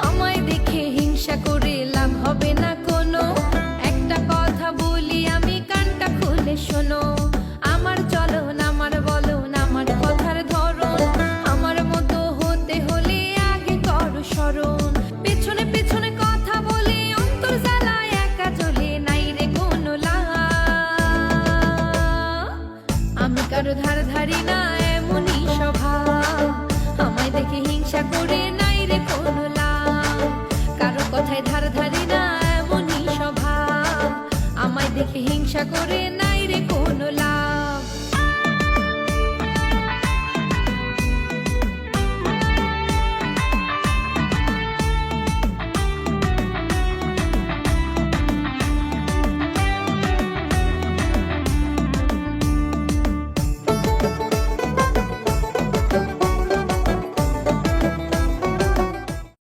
আমায় দেখে হিংসা করে লাভ হবে না কোনো। একটা কথা বলি আমি, কানটা খুলে শোনো। আমার চলন, আমার বলন, আমার কথার ধরন, আমার মতো হতে হলে আগে করো স্মরণ। পেছনে পেছনে কথা বলে অন্তর জ্বালায় একা চলে, নাই রে কোনো লাভ। আমি কারো ধার ধারি না, এমনই স্বভাব। আমায় দেখে হিংসা করে নাই রে কোনো লাভ। কারো কথায় ধার ধারি না, এমনই স্বভাব। আমায় দেখে হিংসা করে না।